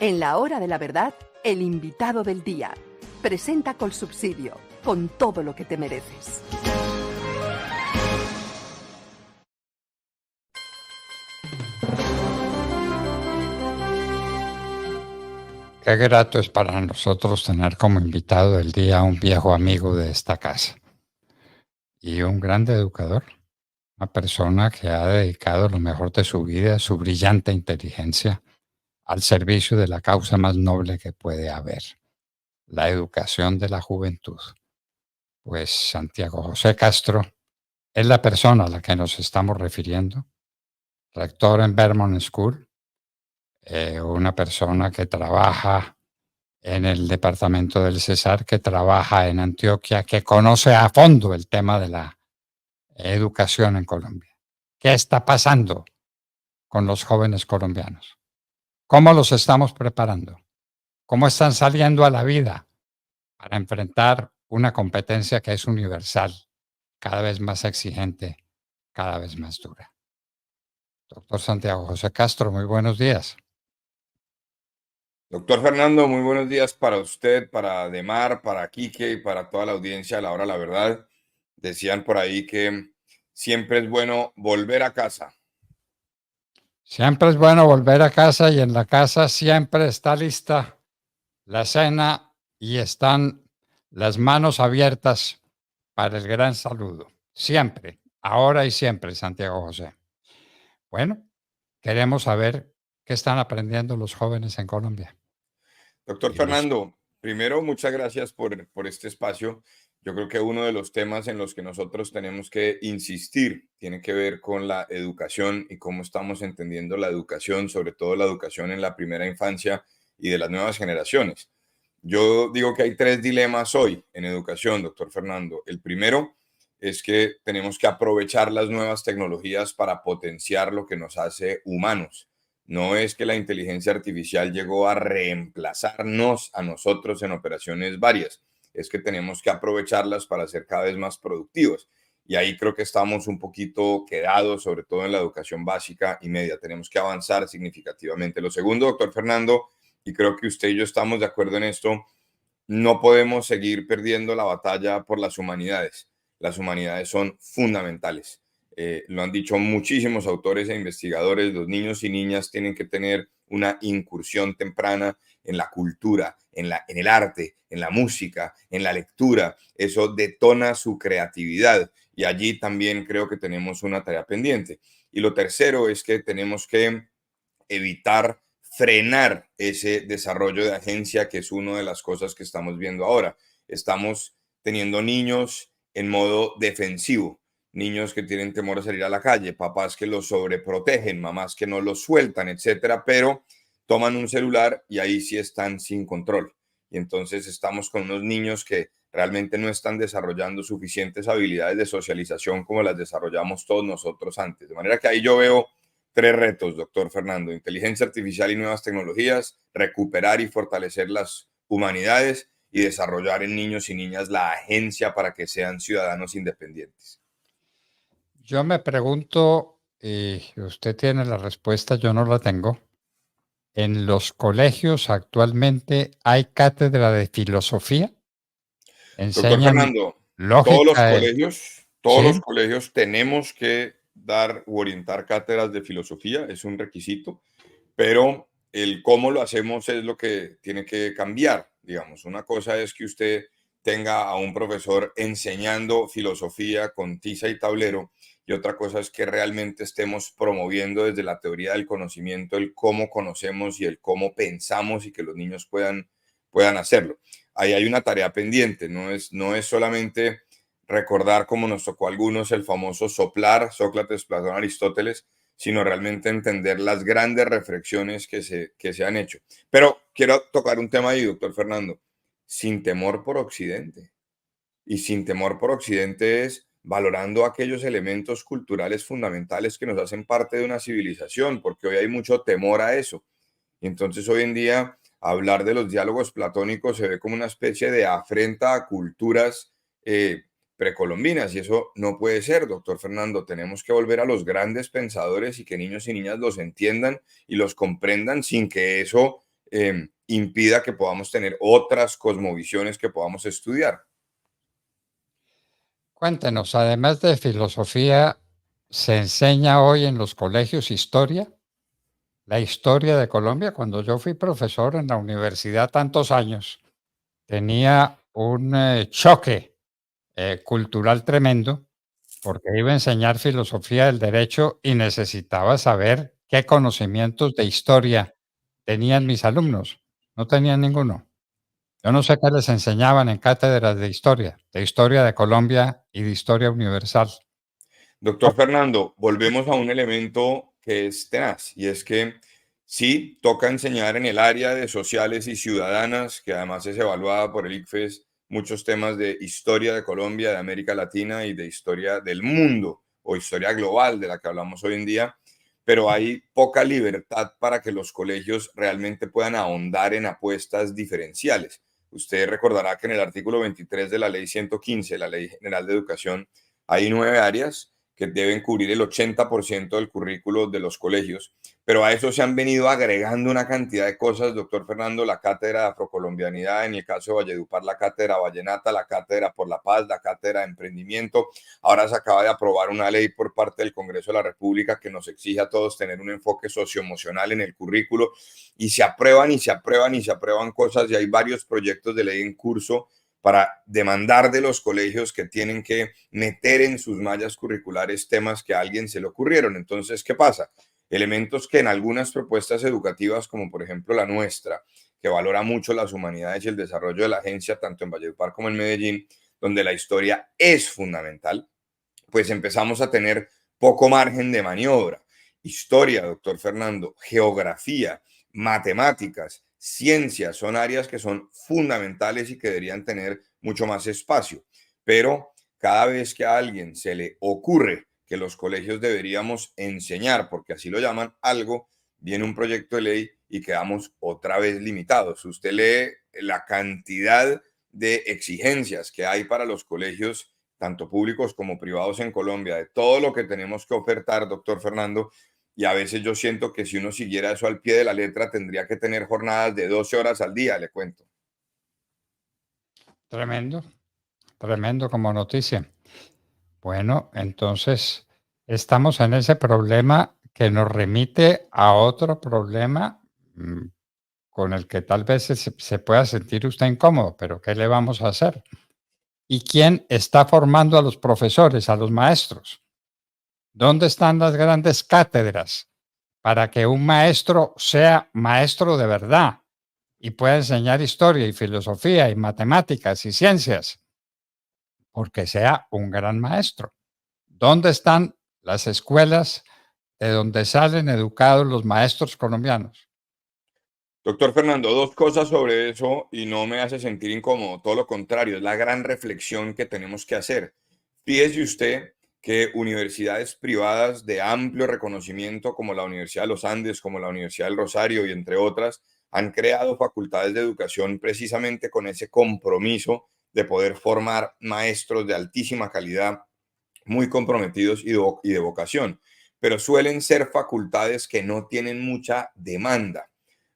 En la hora de la verdad, el invitado del día. Presenta Colsubsidio, con todo lo que te mereces. Qué grato es para nosotros tener como invitado del día a un viejo amigo de esta casa y un grande educador, una persona que ha dedicado lo mejor de su vida, su brillante inteligencia, al servicio de la causa más noble que puede haber, la educación de la juventud. Pues Santiago José Castro es la persona a la que nos estamos refiriendo, rector en Vermont School, una persona que trabaja en el departamento del Cesar, que trabaja en Antioquia, que conoce a fondo el tema de la educación en Colombia. ¿Qué está pasando con los jóvenes colombianos? ¿Cómo los estamos preparando? ¿Cómo están saliendo a la vida para enfrentar una competencia que es universal, cada vez más exigente, cada vez más dura? Doctor Santiago José Castro, muy buenos días. Doctor Fernando, muy buenos días para usted, para Demar, para Quique y para toda la audiencia de La Hora de la Verdad. Decían por ahí que siempre es bueno volver a casa. Siempre es bueno volver a casa y en la casa siempre está lista la cena y están las manos abiertas para el gran saludo. Siempre, ahora y siempre, Santiago José. Bueno, queremos saber qué están aprendiendo los jóvenes en Colombia. Doctor Y los, Fernando, primero muchas gracias por este espacio. Yo creo que uno de los temas en los que nosotros tenemos que insistir tiene que ver con la educación y cómo estamos entendiendo la educación, sobre todo la educación en la primera infancia y de las nuevas generaciones. Yo digo que hay tres dilemas hoy en educación, doctor Fernando. El primero es que tenemos que aprovechar las nuevas tecnologías para potenciar lo que nos hace humanos. No es que la inteligencia artificial llegó a reemplazarnos a nosotros en operaciones varias, es que tenemos que aprovecharlas para ser cada vez más productivos. Y ahí creo que estamos un poquito quedados, sobre todo en la educación básica y media. Tenemos que avanzar significativamente. Lo segundo, doctor Fernando, y creo que usted y yo estamos de acuerdo en esto, no podemos seguir perdiendo la batalla por las humanidades. Las humanidades son fundamentales. Lo han dicho muchísimos autores e investigadores, los niños y niñas tienen que tener una incursión temprana en la cultura, en el arte, en la música, en la lectura. Eso detona su creatividad y allí también creo que tenemos una tarea pendiente. Y lo tercero es que tenemos que evitar frenar ese desarrollo de agencia, que es una de las cosas que estamos viendo ahora. Estamos teniendo niños en modo defensivo, niños que tienen temor a salir a la calle, papás que los sobreprotegen, mamás que no los sueltan, etcétera, pero toman un celular y ahí sí están sin control. Y entonces estamos con unos niños que realmente no están desarrollando suficientes habilidades de socialización como las desarrollamos todos nosotros antes. De manera que ahí yo veo tres retos, doctor Fernando: inteligencia artificial y nuevas tecnologías, recuperar y fortalecer las humanidades y desarrollar en niños y niñas la agencia para que sean ciudadanos independientes. yo me pregunto, y usted tiene la respuesta, yo no la tengo. ¿En los colegios actualmente hay cátedra de filosofía? Doctor ¿Enseñan Fernando, lógica? todos los Sí. colegios tenemos que dar u orientar cátedras de filosofía, es un requisito, pero el cómo lo hacemos es lo que tiene que cambiar. Digamos, una cosa es que usted tenga a un profesor enseñando filosofía con tiza y tablero, y otra cosa es que realmente estemos promoviendo desde la teoría del conocimiento el cómo conocemos y el cómo pensamos y que los niños puedan hacerlo. Ahí hay una tarea pendiente, no es solamente recordar, como nos tocó a algunos, el famoso soplar, Sócrates, Platón, Aristóteles, sino realmente entender las grandes reflexiones que se han hecho. Pero quiero tocar un tema ahí, doctor Fernando: sin temor por Occidente. Y sin temor por Occidente es valorando aquellos elementos culturales fundamentales que nos hacen parte de una civilización, porque hoy hay mucho temor a eso. Y entonces hoy en día hablar de los diálogos platónicos se ve como una especie de afrenta a culturas precolombinas, y eso no puede ser, doctor Fernando. Tenemos que volver a los grandes pensadores y que niños y niñas los entiendan y los comprendan sin que eso impida que podamos tener otras cosmovisiones que podamos estudiar. Cuéntenos, además de filosofía, ¿se enseña hoy en los colegios historia? La historia de Colombia. Cuando yo fui profesor en la universidad tantos años, tenía un choque cultural tremendo porque iba a enseñar filosofía del derecho y necesitaba saber qué conocimientos de historia tenían mis alumnos. No tenían ninguno. Yo no sé qué les enseñaban en cátedras de historia de Colombia y de historia universal. Doctor Fernando, volvemos a un elemento que es tenaz y es que sí, toca enseñar en el área de sociales y ciudadanas, que además es evaluada por el ICFES, muchos temas de historia de Colombia, de América Latina y de historia del mundo o historia global de la que hablamos hoy en día, pero hay poca libertad para que los colegios realmente puedan ahondar en apuestas diferenciales. Usted recordará que en el artículo 23 de la Ley 115, la Ley General de Educación, hay 9 áreas que deben cubrir el 80% del currículo de los colegios, pero a eso se han venido agregando una cantidad de cosas, doctor Fernando, la cátedra de afrocolombianidad, en el caso de Valledupar, la cátedra vallenata, la cátedra por la paz, la cátedra de emprendimiento. Ahora se acaba de aprobar una ley por parte del Congreso de la República que nos exige a todos tener un enfoque socioemocional en el currículo y se aprueban y se aprueban y se aprueban cosas y hay varios proyectos de ley en curso para demandar de los colegios que tienen que meter en sus mallas curriculares temas que a alguien se le ocurrieron. Entonces, ¿qué pasa? Elementos que en algunas propuestas educativas, como por ejemplo la nuestra, que valora mucho las humanidades y el desarrollo de la agencia, tanto en Valledupar como en Medellín, donde la historia es fundamental, pues empezamos a tener poco margen de maniobra. Historia, doctor Fernando, geografía, matemáticas, ciencias, son áreas que son fundamentales y que deberían tener mucho más espacio. Pero cada vez que a alguien se le ocurre que los colegios deberíamos enseñar, porque así lo llaman, algo, viene un proyecto de ley y quedamos otra vez limitados. Usted lee la cantidad de exigencias que hay para los colegios tanto públicos como privados en Colombia, de todo lo que tenemos que ofertar, doctor Fernando, y a veces yo siento que si uno siguiera eso al pie de la letra, tendría que tener jornadas de 12 horas al día, le cuento. Tremendo, tremendo como noticia. Bueno, entonces estamos en ese problema que nos remite a otro problema con el que tal vez se pueda sentir usted incómodo, pero ¿qué le vamos a hacer? ¿Y quién está formando a los profesores, a los maestros? ¿Dónde están las grandes cátedras para que un maestro sea maestro de verdad y pueda enseñar historia y filosofía y matemáticas y ciencias? Porque sea un gran maestro. ¿Dónde están las escuelas de donde salen educados los maestros colombianos? Doctor Fernando, dos cosas sobre eso y no me hace sentir incómodo, todo lo contrario, es la gran reflexión que tenemos que hacer. Fíjese usted que universidades privadas de amplio reconocimiento como la Universidad de los Andes, como la Universidad del Rosario y entre otras, han creado facultades de educación precisamente con ese compromiso de poder formar maestros de altísima calidad, muy comprometidos y de vocación, pero suelen ser facultades que no tienen mucha demanda.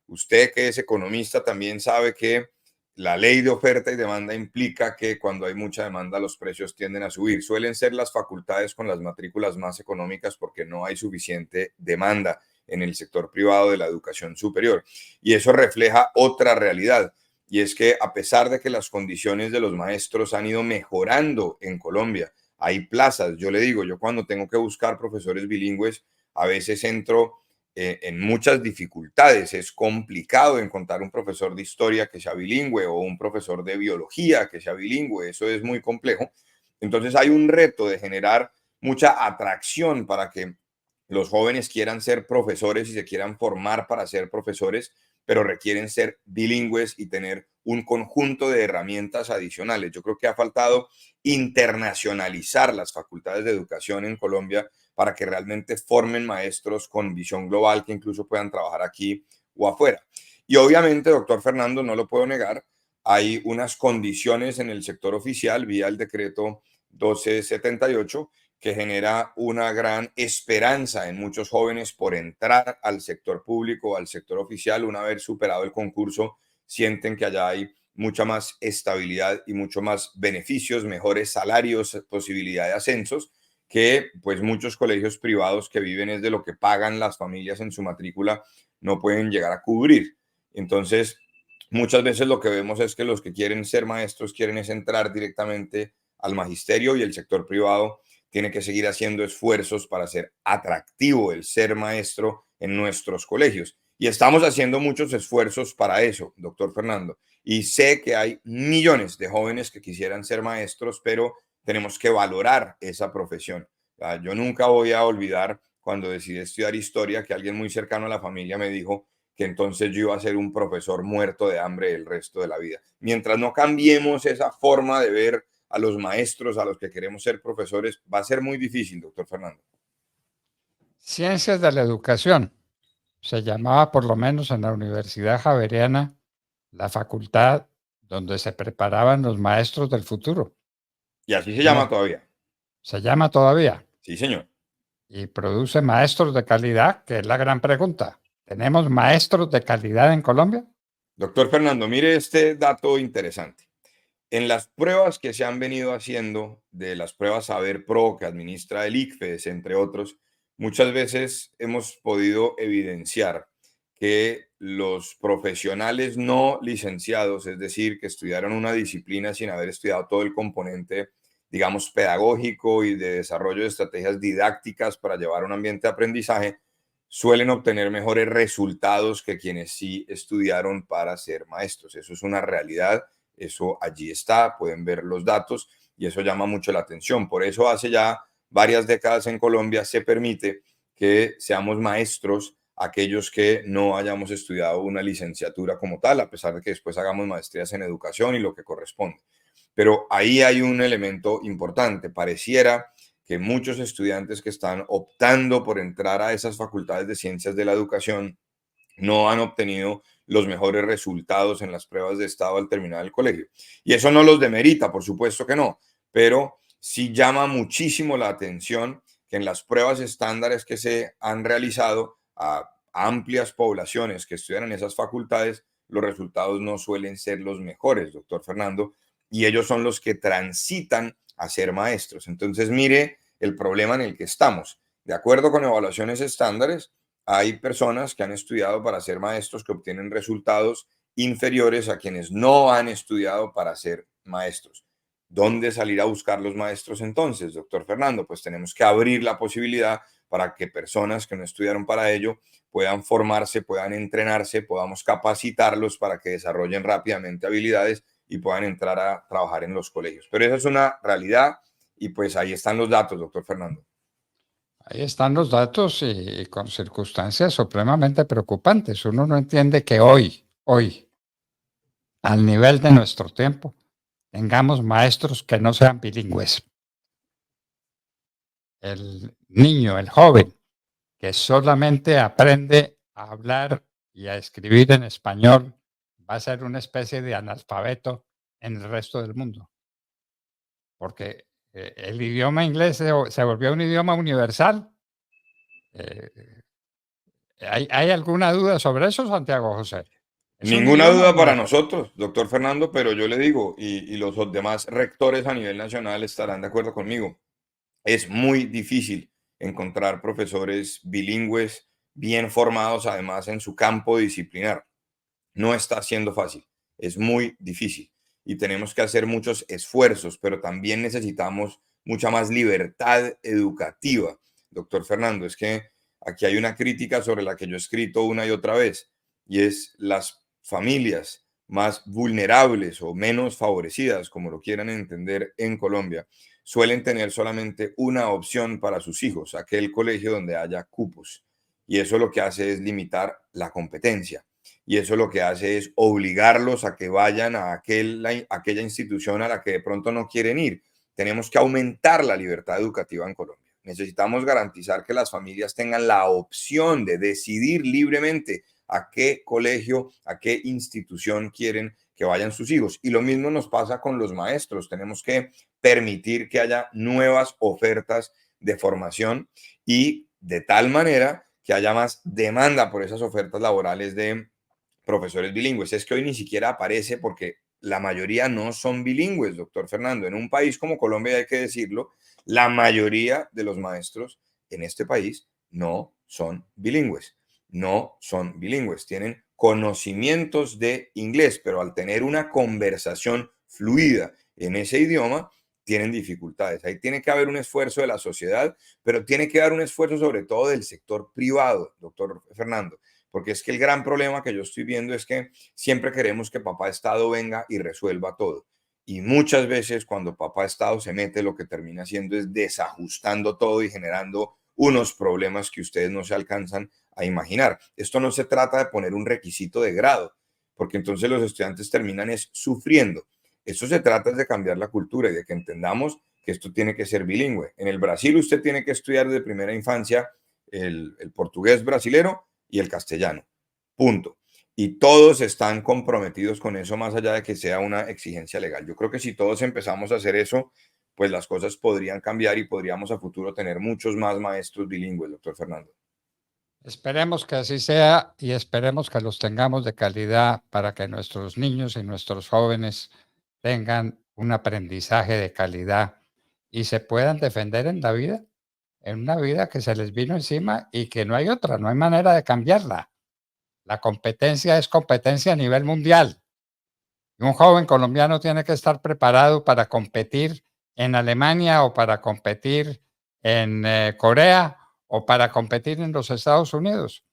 Usted que es economista también sabe que la ley de oferta y demanda implica que cuando hay mucha demanda los precios tienden a subir. Suelen ser las facultades con las matrículas más económicas porque no hay suficiente demanda en el sector privado de la educación superior. Y eso refleja otra realidad. Y es que a pesar de que las condiciones de los maestros han ido mejorando en Colombia, hay plazas. Yo le digo, yo cuando tengo que buscar profesores bilingües, a veces entro en muchas dificultades. Es complicado encontrar un profesor de historia que sea bilingüe o un profesor de biología que sea bilingüe. Eso es muy complejo. Entonces hay un reto de generar mucha atracción para que los jóvenes quieran ser profesores y se quieran formar para ser profesores, pero requieren ser bilingües y tener un conjunto de herramientas adicionales. Yo creo que ha faltado internacionalizar las facultades de educación en Colombia para que realmente formen maestros con visión global que incluso puedan trabajar aquí o afuera. Y obviamente, doctor Fernando, no lo puedo negar, hay unas condiciones en el sector oficial vía el decreto 1278 que genera una gran esperanza en muchos jóvenes por entrar al sector público, al sector oficial. Una vez superado el concurso, sienten que allá hay mucha más estabilidad y mucho más beneficios, mejores salarios, posibilidad de ascensos, que pues muchos colegios privados que viven es de lo que pagan las familias en su matrícula, no pueden llegar a cubrir. Entonces, muchas veces lo que vemos es que los que quieren ser maestros quieren es entrar directamente al magisterio, y el sector privado tiene que seguir haciendo esfuerzos para hacer atractivo el ser maestro en nuestros colegios. Y estamos haciendo muchos esfuerzos para eso, doctor Fernando. Y sé que hay millones de jóvenes que quisieran ser maestros, pero tenemos que valorar esa profesión. Yo nunca voy a olvidar cuando decidí estudiar historia que alguien muy cercano a la familia me dijo que entonces yo iba a ser un profesor muerto de hambre el resto de la vida. Mientras no cambiemos esa forma de ver a los maestros, a los que queremos ser profesores, va a ser muy difícil, doctor Fernando. Ciencias de la educación. Se llamaba, por lo menos en la Universidad Javeriana, la facultad donde se preparaban los maestros del futuro. Y así se llama todavía. Se llama todavía. Sí, señor. Y produce maestros de calidad, que es la gran pregunta. ¿Tenemos maestros de calidad en Colombia? Doctor Fernando, mire este dato interesante. En las pruebas que se han venido haciendo, de las pruebas Saber Pro que administra el ICFES, entre otros, muchas veces hemos podido evidenciar que los profesionales no licenciados, es decir, que estudiaron una disciplina sin haber estudiado todo el componente, digamos, pedagógico y de desarrollo de estrategias didácticas para llevar un ambiente de aprendizaje, suelen obtener mejores resultados que quienes sí estudiaron para ser maestros. Eso es una realidad. Eso allí está, pueden ver los datos y eso llama mucho la atención. Por eso hace ya varias décadas en Colombia se permite que seamos maestros aquellos que no hayamos estudiado una licenciatura como tal, a pesar de que después hagamos maestrías en educación y lo que corresponde. Pero ahí hay un elemento importante. Pareciera que muchos estudiantes que están optando por entrar a esas facultades de ciencias de la educación no han obtenido los mejores resultados en las pruebas de estado al terminar el colegio. Y eso no los demerita, por supuesto que no, pero sí llama muchísimo la atención que en las pruebas estándares que se han realizado a amplias poblaciones que estudian en esas facultades, los resultados no suelen ser los mejores, doctor Fernando, y ellos son los que transitan a ser maestros. Entonces, mire el problema en el que estamos. De acuerdo con evaluaciones estándares, hay personas que han estudiado para ser maestros que obtienen resultados inferiores a quienes no han estudiado para ser maestros. ¿Dónde salir a buscar los maestros entonces, doctor Fernando? Pues tenemos que abrir la posibilidad para que personas que no estudiaron para ello puedan formarse, puedan entrenarse, podamos capacitarlos para que desarrollen rápidamente habilidades y puedan entrar a trabajar en los colegios. Pero esa es una realidad y pues ahí están los datos, doctor Fernando. Ahí están los datos y con circunstancias supremamente preocupantes. Uno no entiende que hoy, al nivel de nuestro tiempo, tengamos maestros que no sean bilingües. El niño, el joven, que solamente aprende a hablar y a escribir en español, va a ser una especie de analfabeto en el resto del mundo. Porque el idioma inglés se volvió un idioma universal. ¿Hay alguna duda sobre eso, Santiago José? Es un Ninguna idioma duda para universal. nosotros, doctor Fernando, pero yo le digo, y los demás rectores a nivel nacional estarán de acuerdo conmigo, es muy difícil encontrar profesores bilingües bien formados, además en su campo disciplinar. No está siendo fácil, es muy difícil y tenemos que hacer muchos esfuerzos, pero también necesitamos mucha más libertad educativa. Doctor Fernando, es que aquí hay una crítica sobre la que yo he escrito una y otra vez, y es las familias más vulnerables o menos favorecidas, como lo quieran entender en Colombia, suelen tener solamente una opción para sus hijos, aquel colegio donde haya cupos. Y eso lo que hace es limitar la competencia. Y eso lo que hace es obligarlos a que vayan a aquella institución a la que de pronto no quieren ir. Tenemos que aumentar la libertad educativa en Colombia. Necesitamos garantizar que las familias tengan la opción de decidir libremente a qué colegio, a qué institución quieren que vayan sus hijos. Y lo mismo nos pasa con los maestros. Tenemos que permitir que haya nuevas ofertas de formación y de tal manera que haya más demanda por esas ofertas laborales de profesores bilingües. Es que hoy ni siquiera aparece porque la mayoría no son bilingües, doctor Fernando. En un país como Colombia, hay que decirlo, la mayoría de los maestros en este país no son bilingües. No son bilingües. Tienen conocimientos de inglés, pero al tener una conversación fluida en ese idioma, tienen dificultades. Ahí tiene que haber un esfuerzo de la sociedad, pero tiene que haber un esfuerzo sobre todo del sector privado, doctor Fernando, porque es que el gran problema que yo estoy viendo es que siempre queremos que papá Estado venga y resuelva todo. Y muchas veces cuando papá Estado se mete, lo que termina haciendo es desajustando todo y generando unos problemas que ustedes no se alcanzan a imaginar. Esto no se trata de poner un requisito de grado, porque entonces los estudiantes terminan es sufriendo. Esto se trata de cambiar la cultura y de que entendamos que esto tiene que ser bilingüe. En el Brasil usted tiene que estudiar desde primera infancia el portugués brasilero y el castellano. Punto. Y todos están comprometidos con eso, más allá de que sea una exigencia legal. Yo creo que si todos empezamos a hacer eso, pues las cosas podrían cambiar y podríamos a futuro tener muchos más maestros bilingües, doctor Fernando. Esperemos que así sea y esperemos que los tengamos de calidad para que nuestros niños y nuestros jóvenes tengan un aprendizaje de calidad y se puedan defender en una vida que se les vino encima y que no hay otra, no hay manera de cambiarla. La competencia es competencia a nivel mundial. Y un joven colombiano tiene que estar preparado para competir en Alemania o para competir en Corea o para competir en los Estados Unidos.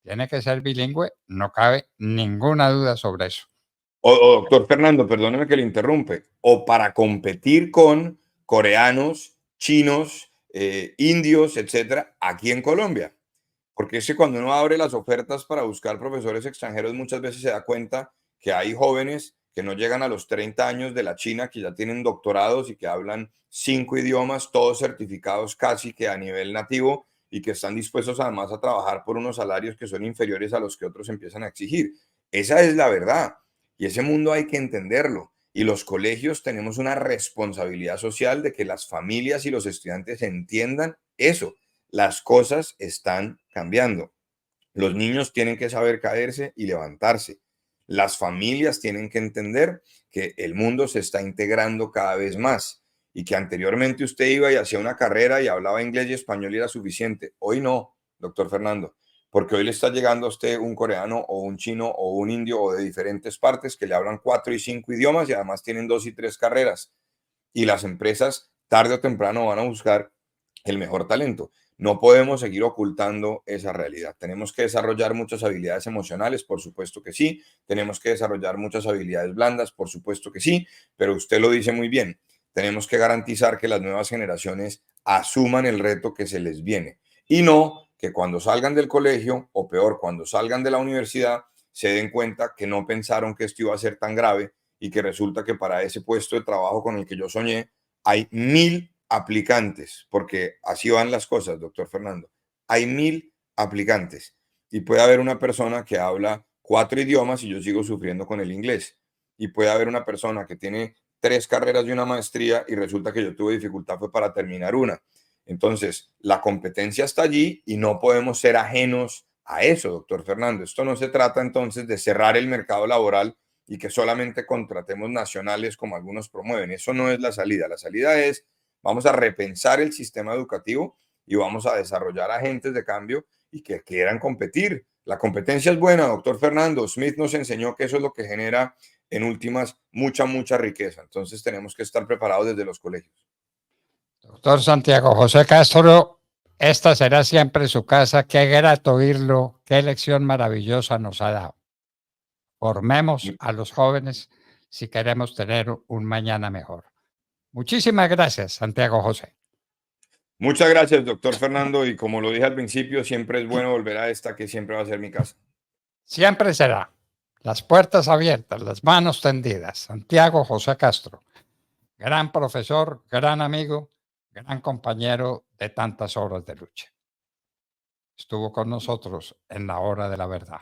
Tiene que ser bilingüe, no cabe ninguna duda sobre eso. O doctor Fernando, perdóneme que le interrumpe, o para competir con coreanos, chinos, indios, etcétera, aquí en Colombia. Porque es que cuando uno abre las ofertas para buscar profesores extranjeros, muchas veces se da cuenta que hay jóvenes que no llegan a los 30 años de la China, que ya tienen doctorados y que hablan 5 idiomas, todos certificados casi que a nivel nativo y que están dispuestos además a trabajar por unos salarios que son inferiores a los que otros empiezan a exigir. Esa es la verdad y ese mundo hay que entenderlo. Y los colegios tenemos una responsabilidad social de que las familias y los estudiantes entiendan eso. Las cosas están cambiando. Los niños tienen que saber caerse y levantarse. Las familias tienen que entender que el mundo se está integrando cada vez más y que anteriormente usted iba y hacía una carrera y hablaba inglés y español y era suficiente. Hoy no, doctor Fernando, porque hoy le está llegando a usted un coreano o un chino o un indio o de diferentes partes que le hablan 4 y 5 idiomas y además tienen 2 y 3 carreras. Y las empresas tarde o temprano van a buscar el mejor talento. No podemos seguir ocultando esa realidad. Tenemos que desarrollar muchas habilidades emocionales, por supuesto que sí. Tenemos que desarrollar muchas habilidades blandas, por supuesto que sí. Pero usted lo dice muy bien. Tenemos que garantizar que las nuevas generaciones asuman el reto que se les viene y no que cuando salgan del colegio o peor, cuando salgan de la universidad, se den cuenta que no pensaron que esto iba a ser tan grave y que resulta que para ese puesto de trabajo con el que yo soñé hay 1000 aplicantes, porque así van las cosas, doctor Fernando. Hay 1000 aplicantes y puede haber una persona que habla 4 idiomas y yo sigo sufriendo con el inglés. Y puede haber una persona que tiene 3 carreras y una maestría y resulta que yo tuve dificultad fue para terminar una. Entonces, la competencia está allí y no podemos ser ajenos a eso, doctor Fernando. Esto no se trata entonces de cerrar el mercado laboral y que solamente contratemos nacionales como algunos promueven. Eso no es la salida. La salida es, vamos a repensar el sistema educativo y vamos a desarrollar agentes de cambio y que quieran competir. La competencia es buena, doctor Fernando. Smith nos enseñó que eso es lo que genera en últimas mucha riqueza. Entonces tenemos que estar preparados desde los colegios. Doctor Santiago José Castro, esta será siempre su casa. Qué grato oírlo, qué lección maravillosa nos ha dado. Formemos a los jóvenes si queremos tener un mañana mejor. Muchísimas gracias, Santiago José. Muchas gracias, doctor Fernando. Y como lo dije al principio, siempre es bueno volver a esta que siempre va a ser mi casa. Siempre será. Las puertas abiertas, las manos tendidas. Santiago José Castro, gran profesor, gran amigo, gran compañero de tantas horas de lucha. Estuvo con nosotros en la hora de la verdad.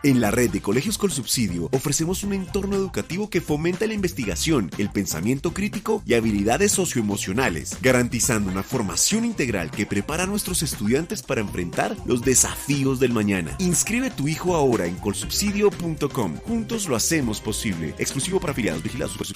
En la red de Colegios Colsubsidio ofrecemos un entorno educativo que fomenta la investigación, el pensamiento crítico y habilidades socioemocionales, garantizando una formación integral que prepara a nuestros estudiantes para enfrentar los desafíos del mañana. Inscribe tu hijo ahora en colsubsidio.com. Juntos lo hacemos posible. Exclusivo para afiliados. Vigilados.